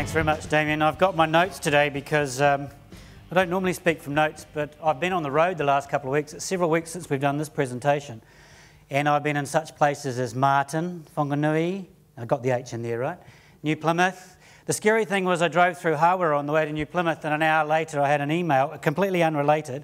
Thanks very much, Damien. I've got my notes today because I don't normally speak from notes, but I've been on the road the last couple of weeks. It's several weeks since we've done this presentation. And I've been in such places as Martin, Whanganui, I got the H in there, right? New Plymouth. The scary thing was I drove through Hawera on the way to New Plymouth, and an hour later I had an email, completely unrelated,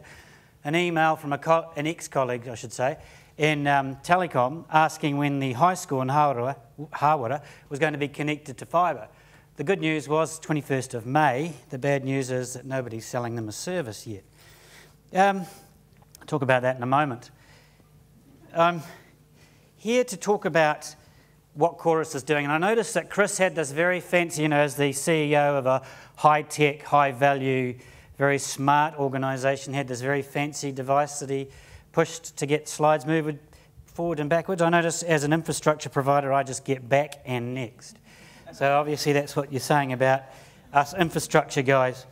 an email from an ex-colleague, I should say, in telecom, asking when the high school in Hawera was going to be connected to fibre. The good news was 21st of May. The bad news is that nobody's selling them a service yet. I'll talk about that in a moment. I'm here to talk about what Chorus is doing. And I noticed that Chris had this very fancy, as the CEO of a high-tech, high-value, very smart organisation, had this very fancy device that he pushed to get slides moved forward and backwards. I noticed as an infrastructure provider, I just get back and next. So obviously that's what you're saying about us infrastructure guys.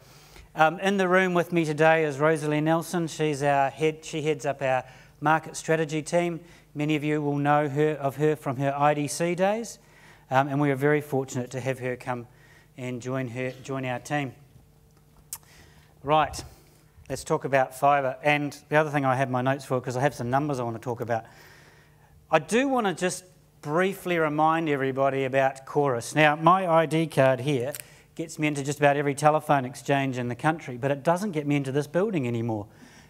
In the room with me today is Rosalie Nelson. She's our head. She heads up our market strategy team. Many of you will know of her from her IDC days, and we are very fortunate to have her come and join our team. Right, let's talk about fibre. And the other thing I have my notes for, because I have some numbers I want to talk about. I do want to just briefly remind everybody about Chorus. Now, my ID card here gets me into just about every telephone exchange in the country, but it doesn't get me into this building anymore.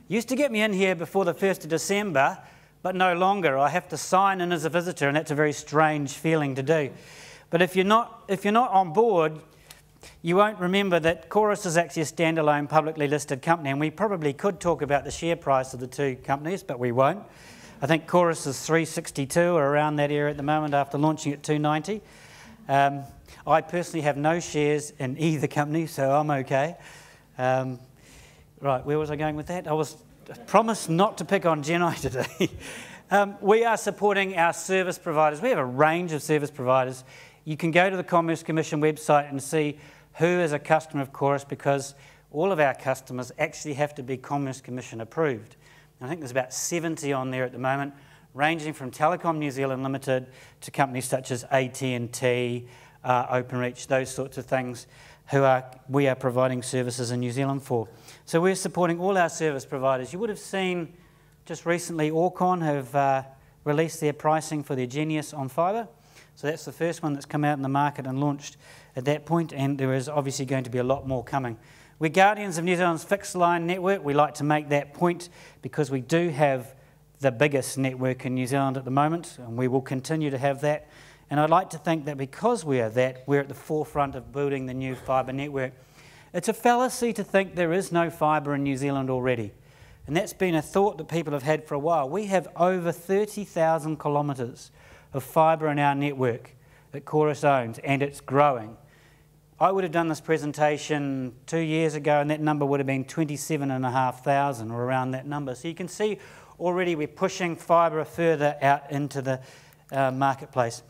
Used to get me in here before the 1st of December, but no longer. I have to sign in as a visitor, and that's a very strange feeling to do. But if you're not on board, you won't remember that Chorus is actually a standalone publicly listed company, and we probably could talk about the share price of the two companies, but we won't. I think Chorus is 362 or around that area at the moment after launching at 290. I personally have no shares in either company, so I'm okay. Right, where was I going with that? I promised not to pick on Gen-i today. We are supporting our service providers. We have a range of service providers. You can go to the Commerce Commission website and see who is a customer of Chorus, because all of our customers actually have to be Commerce Commission approved. I think there's about 70 on there at the moment, ranging from Telecom New Zealand Limited to companies such as AT&T, Openreach, those sorts of things, we are providing services in New Zealand for. So we're supporting all our service providers. You would have seen just recently Auckland have released their pricing for their Genius on fibre. So that's the first one that's come out in the market and launched at that point, and there is obviously going to be a lot more coming. We're guardians of New Zealand's fixed line network. We like to make that point because we do have the biggest network in New Zealand at the moment, and we will continue to have that. And I'd like to think that because we are that, we're at the forefront of building the new fibre network. It's a fallacy to think there is no fibre in New Zealand already. And that's been a thought that people have had for a while. We have over 30,000 kilometres of fibre in our network that Chorus owns, and it's growing. I would have done this presentation 2 years ago, and that number would have been 27,500 or around that number. So you can see already we're pushing fibre further out into the marketplace.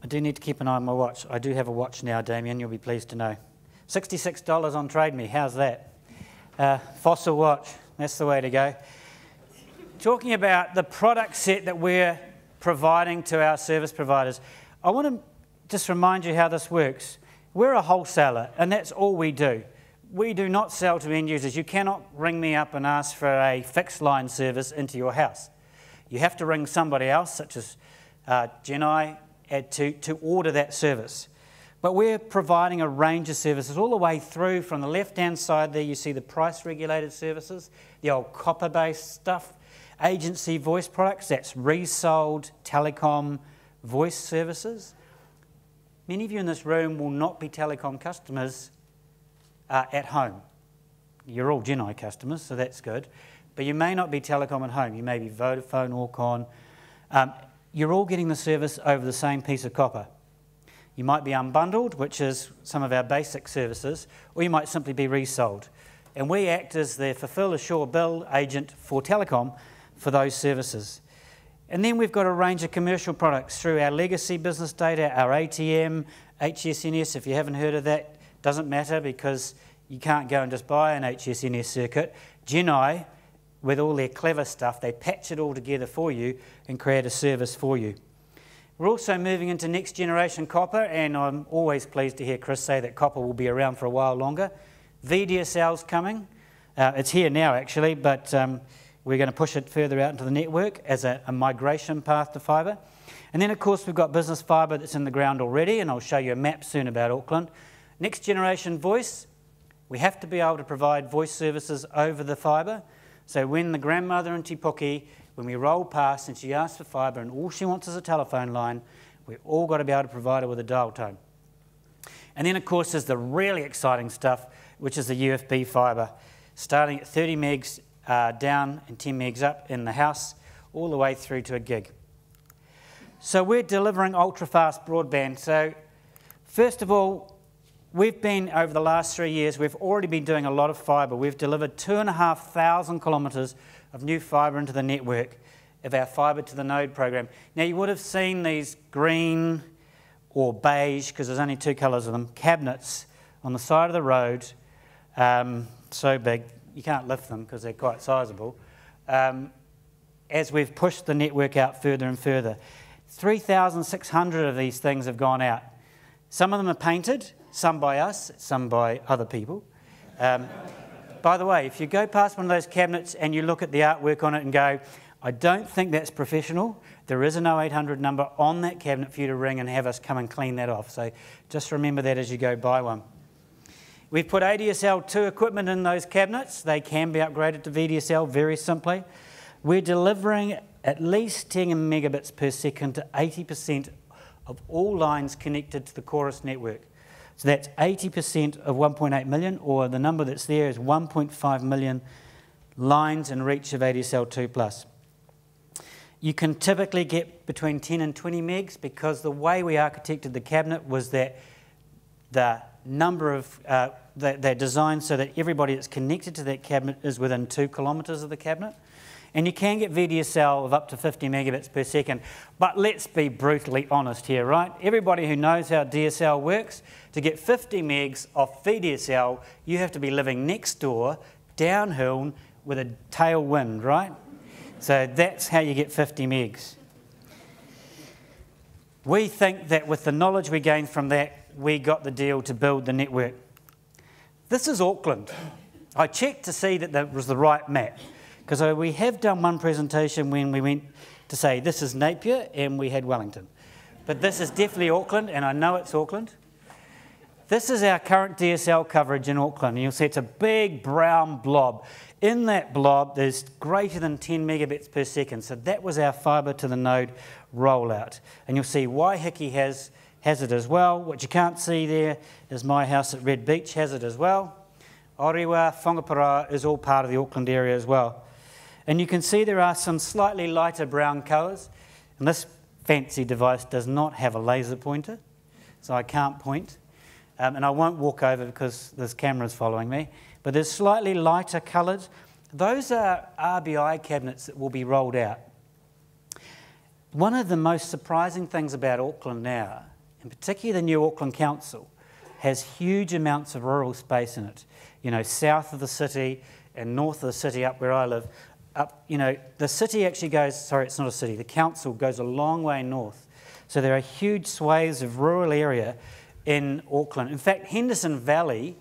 I do need to keep an eye on my watch. I do have a watch now, Damien, you'll be pleased to know. $66 on Trade Me, how's that? Fossil watch, that's the way to go. Talking about the product set that we're providing to our service providers, I want to just remind you how this works. We're a wholesaler, and that's all we do. We do not sell to end users. You cannot ring me up and ask for a fixed line service into your house. You have to ring somebody else, such as Gen-i, to order that service. But we're providing a range of services all the way through. From the left-hand side there, you see the price-regulated services, the old copper-based stuff, agency voice products, that's resold telecom voice services. Many of you in this room will not be telecom customers at home. You're all Gen-i customers, so that's good. But you may not be telecom at home. You may be Vodafone, Auckland. You're all getting the service over the same piece of copper. You might be unbundled, which is some of our basic services, or you might simply be resold. And we act as the fulfill, assure, bill agent for telecom for those services. And then we've got a range of commercial products through our legacy business data, our ATM, HSNS. If you haven't heard of that, doesn't matter, because you can't go and just buy an HSNS circuit. Gen-i, with all their clever stuff, they patch it all together for you and create a service for you. We're also moving into next generation copper, and I'm always pleased to hear Chris say that copper will be around for a while longer. VDSL's coming. It's here now actually, but we're going to push it further out into the network as a migration path to fibre. And then of course we've got business fibre that's in the ground already, and I'll show you a map soon about Auckland. Next generation voice, we have to be able to provide voice services over the fibre. So when the grandmother in Te Puke, when we roll past and she asks for fibre and all she wants is a telephone line, we've all got to be able to provide her with a dial tone. And then of course there's the really exciting stuff, which is the UFB fibre, starting at 30 megs down and 10 megs up in the house, all the way through to a gig. So we're delivering ultra-fast broadband. So first of all, we've been, over the last 3 years, we've already been doing a lot of fibre. We've delivered 2,500 kilometres of new fibre into the network of our fibre to the node program. Now you would have seen these green or beige, because there's only two colours of them, cabinets on the side of the road, so big you can't lift them because they're quite sizable, as we've pushed the network out further and further. 3,600 of these things have gone out. Some of them are painted, some by us, some by other people. By the way, if you go past one of those cabinets and you look at the artwork on it and go, I don't think that's professional, there is an 0800 number on that cabinet for you to ring and have us come and clean that off. So just remember that as you go buy one. We've put ADSL2 equipment in those cabinets. They can be upgraded to VDSL very simply. We're delivering at least 10 megabits per second to 80% of all lines connected to the Chorus network. So that's 80% of 1.8 million, or the number that's there is 1.5 million lines in reach of ADSL2+. You can typically get between 10 and 20 megs, because the way we architected the cabinet was that the number of, they're designed so that everybody that's connected to that cabinet is within 2 kilometres of the cabinet. And you can get VDSL of up to 50 megabits per second. But let's be brutally honest here, right? Everybody who knows how DSL works, to get 50 megs off VDSL, you have to be living next door, downhill, with a tailwind, right? So that's how you get 50 megs. We think that with the knowledge we gained from that, we got the deal to build the network. This is Auckland. I checked to see that that was the right map, because we have done one presentation when we went to say this is Napier and we had Wellington. But this is definitely Auckland, and I know it's Auckland. This is our current DSL coverage in Auckland, and you'll see it's a big brown blob. In that blob, there's greater than 10 megabits per second, so that was our fibre to the node rollout. And you'll see Waiheke has it as well. What you can't see there is my house at Red Beach has it as well. Orewa, Whangaparaoa is all part of the Auckland area as well. And you can see there are some slightly lighter brown colours. And this fancy device does not have a laser pointer, so I can't point. And I won't walk over because there's cameras following me. But there's slightly lighter coloured. Those are RBI cabinets that will be rolled out. One of the most surprising things about Auckland now, and particularly the new Auckland Council, has huge amounts of rural space in it. You know, south of the city and north of the city, up where I live, the city actually goes, sorry, it's not a city, the council goes a long way north. So there are huge swathes of rural area in Auckland. In fact, Henderson Valley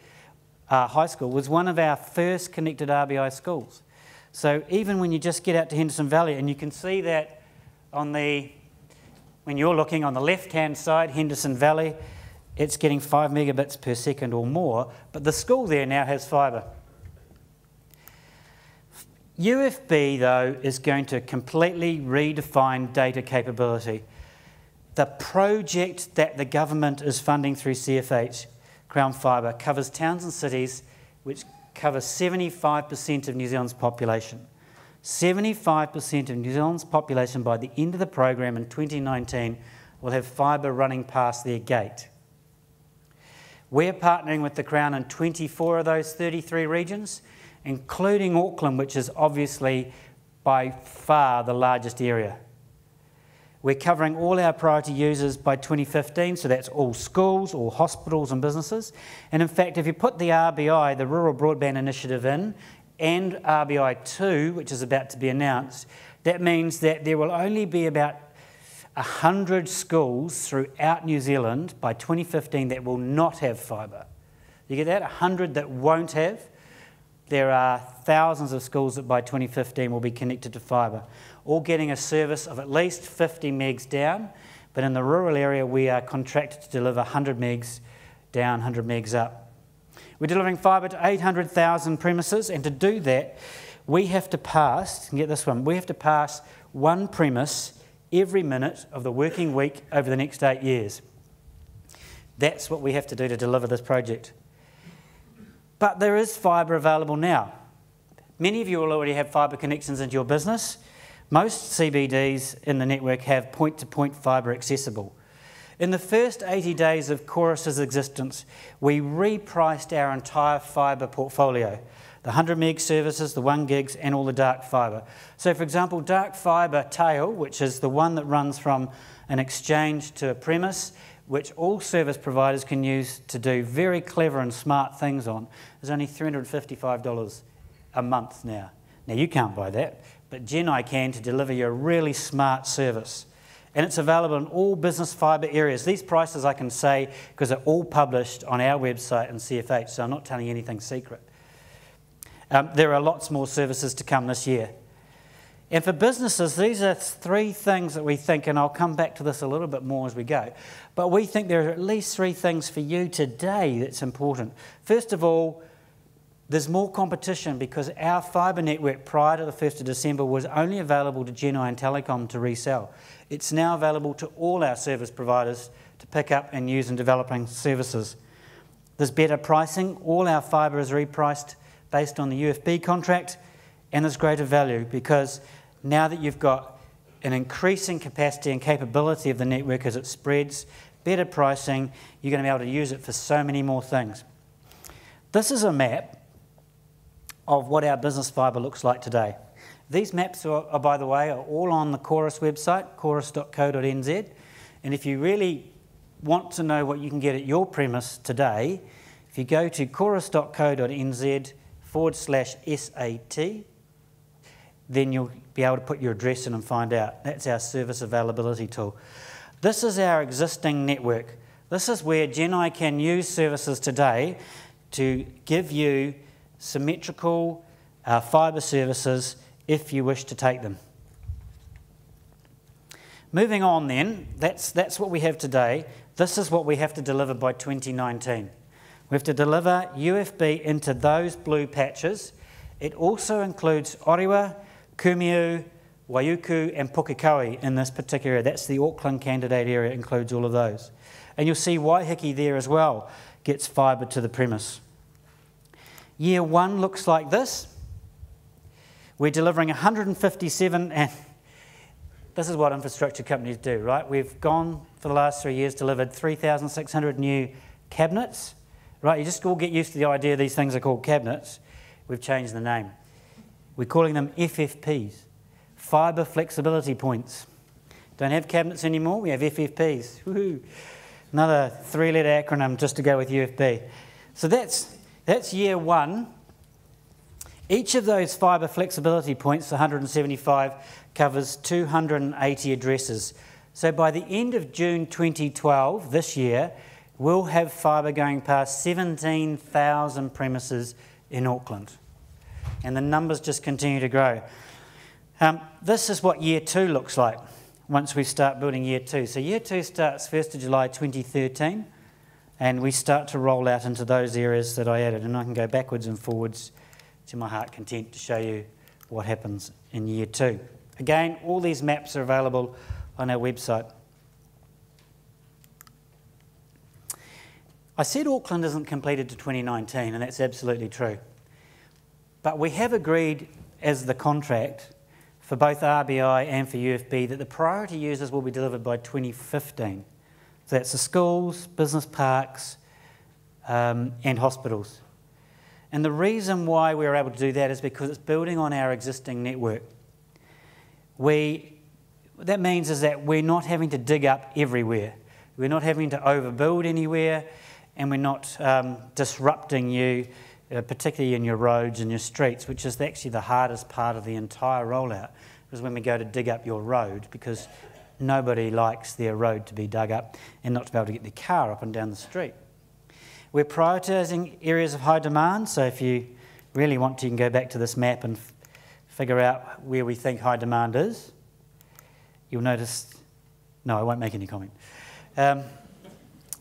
High School was one of our first connected RBI schools. So even when you just get out to Henderson Valley, and you can see that when you're looking on the left-hand side, Henderson Valley, it's getting 5 megabits per second or more, but the school there now has fibre. UFB, though, is going to completely redefine data capability. The project that the government is funding through CFH, Crown Fibre, covers towns and cities which cover 75% of New Zealand's population. 75% of New Zealand's population by the end of the program in 2019 will have fibre running past their gate. We're partnering with the Crown in 24 of those 33 regions, including Auckland, which is obviously by far the largest area. We're covering all our priority users by 2015, so that's all schools, all hospitals and businesses. And in fact, if you put the RBI, the Rural Broadband Initiative in, and RBI 2, which is about to be announced, that means that there will only be about 100 schools throughout New Zealand by 2015 that will not have fibre. You get that? 100 that won't have. There are thousands of schools that by 2015 will be connected to fibre, all getting a service of at least 50 megs down, but in the rural area we are contracted to deliver 100 megs down, 100 megs up. We're delivering fibre to 800,000 premises, and to do that we have to pass, get this one, we have to pass one premise every minute of the working week over the next 8 years. That's what we have to do to deliver this project. But there is fibre available now. Many of you will already have fibre connections into your business. Most CBDs in the network have point-to-point fibre accessible. In the first 80 days of Chorus's existence, we repriced our entire fibre portfolio. The 100 meg services, the 1 gigs, and all the dark fibre. So for example, dark fibre tail, which is the one that runs from an exchange to a premise, which all service providers can use to do very clever and smart things on, is only $355 a month now. Now you can't buy that, but Gen-i can to deliver you a really smart service. And it's available in all business fibre areas. These prices I can say because they're all published on our website and CFH, so I'm not telling you anything secret. There are lots more services to come this year. And for businesses, these are three things that we think, and I'll come back to this a little bit more as we go, but we think there are at least three things for you today that's important. First of all, there's more competition because our fibre network prior to the 1st of December was only available to Gen-i and Telecom to resell. It's now available to all our service providers to pick up and use in developing services. There's better pricing. All our fibre is repriced based on the UFB contract, and there's greater value because now that you've got an increasing capacity and capability of the network as it spreads, better pricing, you're going to be able to use it for so many more things. This is a map of what our business fibre looks like today. These maps are, by the way, are all on the Chorus website, chorus.co.nz, and if you really want to know what you can get at your premise today, if you go to chorus.co.nz/SAT, then you'll be able to put your address in and find out. That's our service availability tool. This is our existing network. This is where Gen-i can use services today to give you symmetrical fibre services if you wish to take them. Moving on then, that's what we have today. This is what we have to deliver by 2019. We have to deliver UFB into those blue patches. It also includes Orewa, Kumiu, Waiuku and Pukekohe in this particular area. That's the Auckland candidate area, it includes all of those. And you'll see Waiheke there as well gets fibre to the premise. Year one looks like this. We're delivering 157, and this is what infrastructure companies do, right? We've gone for the last 3 years, delivered 3,600 new cabinets, right? You just all get used to the idea these things are called cabinets. We've changed the name. We're calling them FFPs, fibre flexibility points. Don't have cabinets anymore, we have FFPs. Woohoo! Another three-letter acronym just to go with UFB. So that's year one. Each of those fibre flexibility points, 175, covers 280 addresses. So by the end of June 2012, this year, we'll have fibre going past 17,000 premises in Auckland. And the numbers just continue to grow. This is what year two looks like once we start building year two. So year two starts 1st of July 2013, and we start to roll out into those areas that I added. And I can go backwards and forwards to my heart content to show you what happens in year two. Again, all these maps are available on our website. I said Auckland isn't completed to 2019, and that's absolutely true. But we have agreed as the contract for both RBI and for UFB that the priority users will be delivered by 2015. So that's the schools, business parks, and hospitals. And the reason why we're able to do that is because it's building on our existing network. That means is that we're not having to dig up everywhere. We're not having to overbuild anywhere, and we're not disrupting you, particularly in your roads and your streets, which is actually the hardest part of the entire rollout, is when we go to dig up your road, because nobody likes their road to be dug up and not to be able to get their car up and down the street. We're prioritising areas of high demand, so if you really want to, you can go back to this map and figure out where we think high demand is. You'll notice, no, I won't make any comment.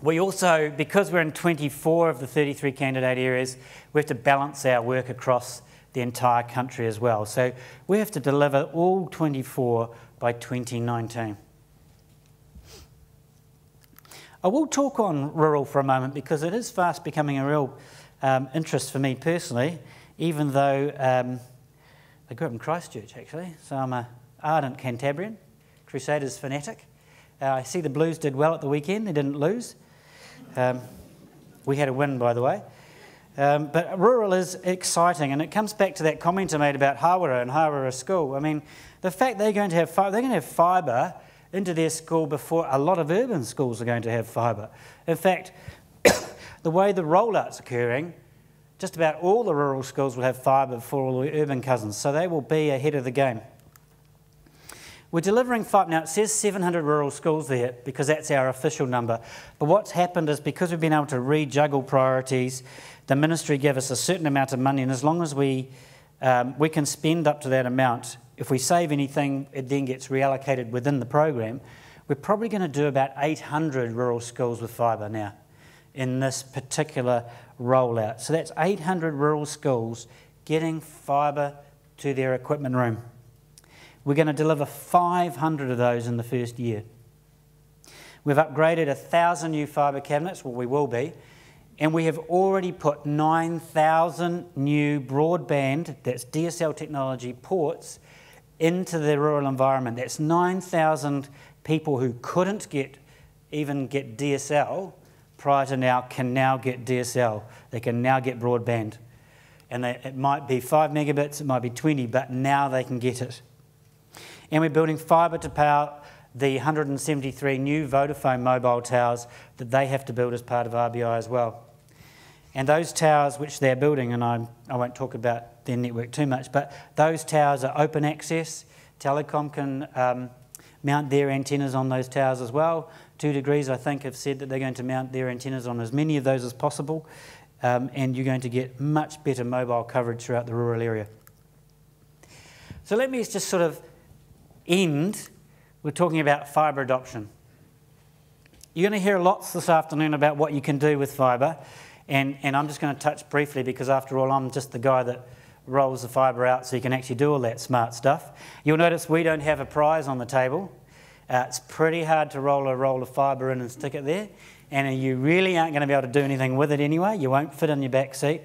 We also, because we're in 24 of the 33 candidate areas, we have to balance our work across the entire country as well. So we have to deliver all 24 by 2019. I will talk on rural for a moment because it is fast becoming a real interest for me personally, even though I grew up in Christchurch actually, so I'm an ardent Cantabrian, Crusaders fanatic. I see the Blues did well at the weekend, they didn't lose. We had a win, by the way. But rural is exciting, and it comes back to that comment I made about Hawera and Hawera School. I mean, the fact they're going to have fibre into their school before a lot of urban schools are going to have fibre. In fact, the way the rollout's occurring, just about all the rural schools will have fibre before all the urban cousins, so they will be ahead of the game. We're delivering fibre. Now, it says 700 rural schools there because that's our official number. But what's happened is because we've been able to rejuggle priorities, the ministry gave us a certain amount of money, and as long as we can spend up to that amount, if we save anything, it then gets reallocated within the program. We're probably going to do about 800 rural schools with fibre now in this particular rollout. So that's 800 rural schools getting fibre to their equipment room. We're going to deliver 500 of those in the first year. We've upgraded 1,000 new fibre cabinets, well, we will be, and we have already put 9,000 new broadband, that's DSL technology, ports into the rural environment. That's 9,000 people who couldn't even get DSL prior to now can now get DSL. They can now get broadband. And it might be 5 megabits, it might be 20, but now they can get it. And we're building fibre to power the 173 new Vodafone mobile towers that they have to build as part of RBI as well. And those towers which they're building, and I won't talk about their network too much, but those towers are open access. Telecom can mount their antennas on those towers as well. 2 Degrees, I think, have said that they're going to mount their antennas on as many of those as possible, and you're going to get much better mobile coverage throughout the rural area. So let me just sort of end. We're talking about fibre adoption. You're going to hear lots this afternoon about what you can do with fibre, and I'm just going to touch briefly because after all I'm just the guy that rolls the fibre out so you can actually do all that smart stuff. You'll notice we don't have a prize on the table. It's pretty hard to roll a roll of fibre in and stick it there, and you really aren't going to be able to do anything with it anyway. You won't fit in your back seat.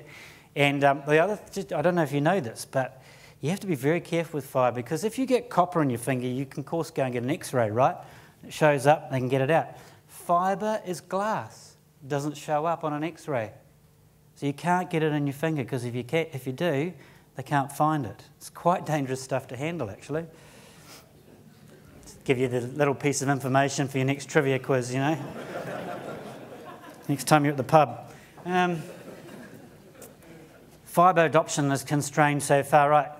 And the other, I don't know if you know this, but you have to be very careful with fibre because if you get copper in your finger, you can of course go and get an X-ray, right? It shows up, they can get it out. Fibre is glass. It doesn't show up on an X-ray. So you can't get it in your finger because if you do, they can't find it. It's quite dangerous stuff to handle, actually. Just give you the little piece of information for your next trivia quiz, you know. Next time you're at the pub. Fibre adoption is constrained so far, right?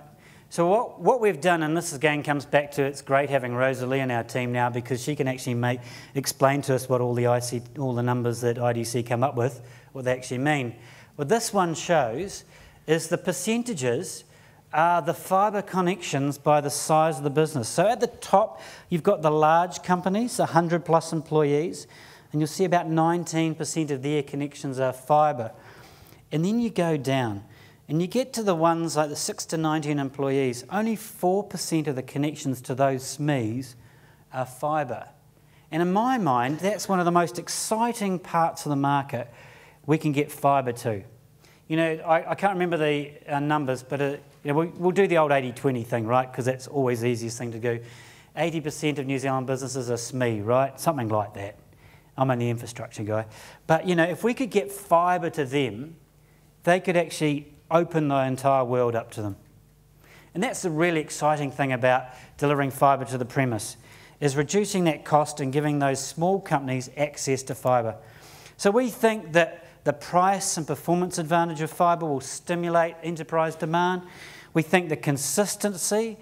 So what we've done, and this again comes back to, it's great having Rosalie in our team now because she can actually explain to us what all the numbers that IDC come up with, what they actually mean. What this one shows is the percentages are the fibre connections by the size of the business. So at the top, you've got the large companies, 100 plus employees, and you'll see about 19% of their connections are fibre. And then you go down, and you get to the ones like the 6 to 19 employees, only 4% of the connections to those SMEs are fibre. And in my mind, that's one of the most exciting parts of the market we can get fibre to. You know, I can't remember the numbers, but you know, we'll do the old 80-20 thing, right? Because that's always the easiest thing to do. 80% of New Zealand businesses are SME, right? Something like that. I'm only the infrastructure guy. But, you know, if we could get fibre to them, they could actually open the entire world up to them. And that's the really exciting thing about delivering fibre to the premise, is reducing that cost and giving those small companies access to fibre. So we think that the price and performance advantage of fibre will stimulate enterprise demand. We think the consistency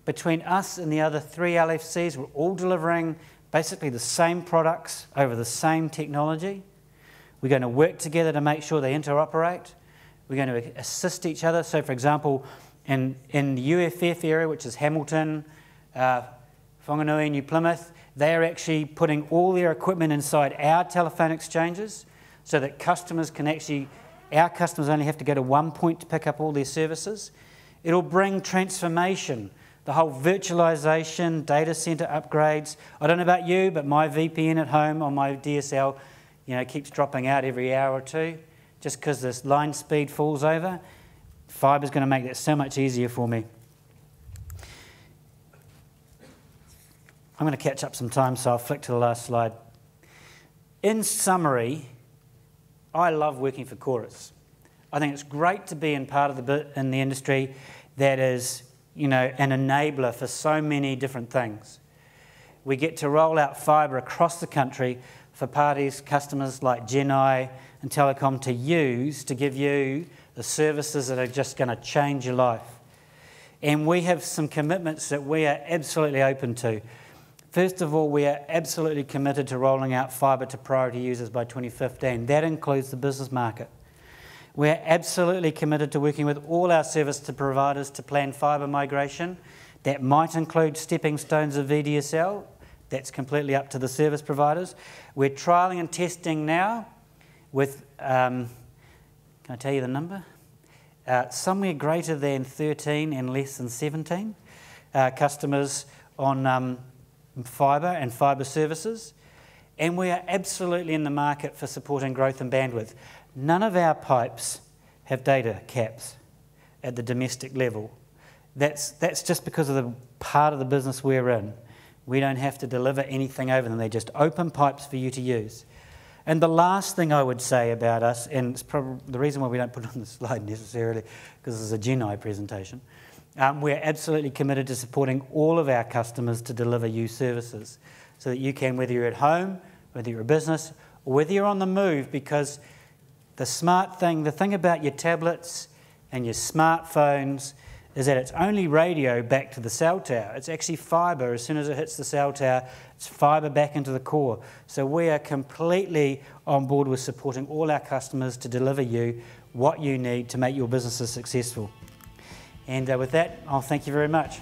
Between us and the other 3 LFCs, we're all delivering basically the same products over the same technology. We're going to work together to make sure they interoperate. We're going to assist each other. So, for example, in the UFF area, which is Hamilton, Whanganui, New Plymouth, they're actually putting all their equipment inside our telephone exchanges so that customers can actually, our customers only have to go to one point to pick up all their services. It'll bring transformation, the whole virtualization, data center upgrades. I don't know about you, but my VPN at home on my DSL, keeps dropping out every hour or two just because this line speed falls over. Fiber's going to make that so much easier for me. I'm going to catch up some time, so I'll flick to the last slide. In summary, I love working for Chorus. I think it's great to be in the industry that is, an enabler for so many different things. We get to roll out fibre across the country for parties, customers like Gen-i and Telecom to use to give you the services that are just going to change your life. And we have some commitments that we are absolutely open to. First of all, we are absolutely committed to rolling out fibre to priority users by 2015. That includes the business market. We're absolutely committed to working with all our service providers to plan fibre migration. That might include stepping stones of VDSL. That's completely up to the service providers. We're trialling and testing now with, can I tell you the number? Somewhere greater than 13 and less than 17 customers on fibre and fibre services. And we are absolutely in the market for supporting growth and bandwidth. None of our pipes have data caps at the domestic level. That's just because of the part of the business we're in. We don't have to deliver anything over them. They're just open pipes for you to use. And the last thing I would say about us, and it's probably the reason why we don't put it on the slide necessarily, because it's a Gen-i presentation, we're absolutely committed to supporting all of our customers to deliver you services so that you can, whether you're at home, whether you're a business, or whether you're on the move, because the thing about your tablets and your smartphones is that it's only radio back to the cell tower. It's actually fibre. As soon as it hits the cell tower, it's fibre back into the core. So we are completely on board with supporting all our customers to deliver you what you need to make your businesses successful. And with that, I'll thank you very much.